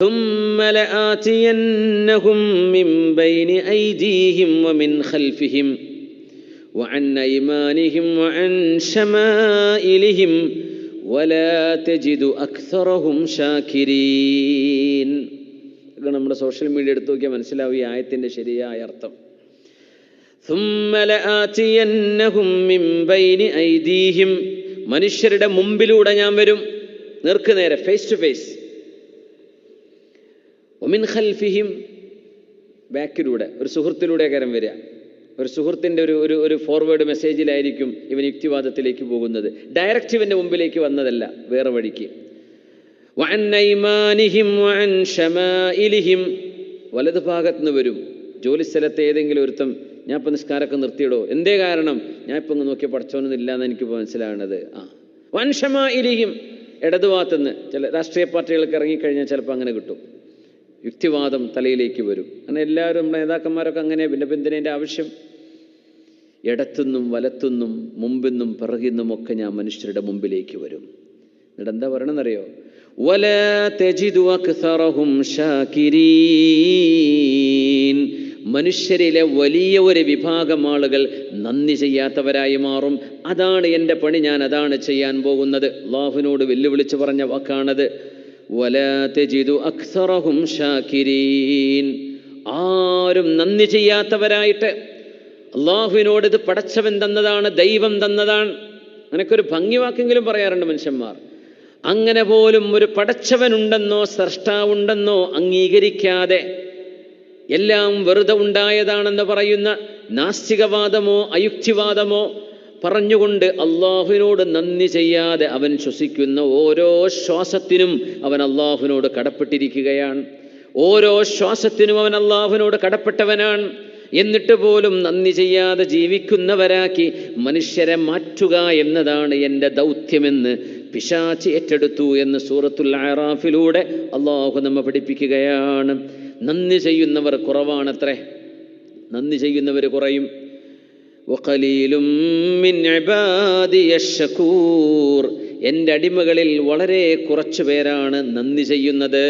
ثم لآتينهم من بين أيديهم ومن خلفهم وعن أيمانهم وعن شمائلهم ولا تجد أكثرهم شاكرين. നമ്മുടെ social media എടുത്തു നോക്കിയാൽ മനസ്സിലാവും ഈ ആയത്തിൻ്റെ ശരിയായ അർത്ഥം. ثم لآتينهم من بين أيديهم, മനുഷ്യരുടെ മുമ്പിലൂടെ ഞാൻ വരും, നേർക്കുനേരെ, ഫേസ് ടു ഫേസ്. ومن خلفهم, ബാക്കിലൂടെ, ഒരു സുഹൃത്തിലൂടെ കരം വരിക. ഒരു സുഹൃത്തിൻ്റെ ഒരു ഫോർവേഡ് മെസ്സേജിലായിരിക്കും ഇവൻ യുക്തിവാദത്തിലേക്ക് പോകുന്നത്. ഡയറക്റ്റ് ഇവൻ്റെ മുമ്പിലേക്ക് വന്നതല്ല, വേറെ വഴിക്ക്. وعن أيمانهم وعن شمائلهم, വലത് ഭാഗത്തുനിന്ന് വരും. ജോലിസ്ഥലത്ത് ഏതെങ്കിലും ഒരുത്തം, ഞാൻ ഇപ്പം നിസ്കാരമൊക്കെ നിർത്തിയിടോ, എന്തേ കാരണം, ഞാൻ ഇപ്പം നോക്കിയ പഠിച്ചോനൊന്നും ഇല്ലയെന്ന് എനിക്കിപ്പോൾ മനസ്സിലാവുന്നത്. വൻ ഷമാഇലിഹിം, ഇടതുഭാഗത്തുനിന്ന്. ചില രാഷ്ട്രീയ പാർട്ടികൾക്ക് ഇറങ്ങിക്കഴിഞ്ഞാൽ ചിലപ്പോൾ അങ്ങനെ കിട്ടും, യുക്തിവാദം തലയിലേക്ക് വരും. അങ്ങനെ എല്ലാവരും നമ്മുടെ നേതാക്കന്മാരൊക്കെ അങ്ങനെ. പിന്നെ എന്തിനേൻ്റെ ആവശ്യം? ഇടത്തുനിന്നും വലത്തുനിന്നും മുമ്പിന്നും പിറകിന്നും ഒക്കെ ഞാൻ മനുഷ്യരുടെ മുമ്പിലേക്ക് വരും. എന്നിട്ട് എന്താ പറയണമെന്നറിയോ? വലാ തജിദു അക്സറഹും ശാകിരീൻ, മനുഷ്യരിലെ വലിയ ഒരു വിഭാഗം ആളുകൾ നന്ദി ചെയ്യാത്തവരായി മാറും. അതാണ് എൻ്റെ പണി, ഞാൻ അതാണ് ചെയ്യാൻ പോകുന്നത്. അല്ലാഹുവിനോട് വെല്ലുവിളിച്ച് പറഞ്ഞ വാക്കാണത്. വലാ തജിദു അക്സറഹും ശാകിരീൻ, ആരും നന്ദി ചെയ്യാത്തവരായിട്ട്. അല്ലാഹുവിനോട് ഇത് പടച്ചവൻ തന്നതാണ്, ദൈവം തന്നതാണ്, അങ്ങനെയൊക്കെ ഒരു ഭംഗിവാക്കെങ്കിലും പറയാറുണ്ട് മനുഷ്യന്മാർ. അങ്ങനെ പോലും ഒരു പടച്ചവനുണ്ടെന്നോ സ്രഷ്ടാവുണ്ടെന്നോ അംഗീകരിക്കാതെ എല്ലാം വെറുതെ ഉണ്ടായതാണെന്ന് പറയുന്ന നാസ്തികവാദമോ അയുക്തിവാദമോ പറഞ്ഞുകൊണ്ട് അള്ളാഹുവിനോട് നന്ദി ചെയ്യാതെ അവൻ ശ്വസിക്കുന്ന ഓരോ ശ്വാസത്തിനും അവൻ അള്ളാഹുവിനോട് കടപ്പെട്ടിരിക്കുകയാണ്. ഓരോ ശ്വാസത്തിനും അവൻ അള്ളാഹുവിനോട് കടപ്പെട്ടവനാണ്. എന്നിട്ട് പോലും നന്ദി ചെയ്യാതെ ജീവിക്കുന്നവരാക്കി മനുഷ്യരെ മാറ്റുക എന്നതാണ് എൻ്റെ ദൗത്യമെന്ന് പിശാച് ഏറ്റെടുത്തു എന്ന് സൂറത്തുൽ അറാഫിലൂടെ അള്ളാഹു നമ്മെ പഠിപ്പിക്കുകയാണ്. നന്ദി ചെയ്യുന്നവർ കുറവാണത്രേ, നന്ദി ചെയ്യുന്നവർ കുറയും. വഖലീലും മിൻ ഇബാദിയശ് ശകൂർ, എൻ്റെ അടിമകളിൽ വളരെ കുറച്ചു പേരാണ് നന്ദി ചെയ്യുന്നത്.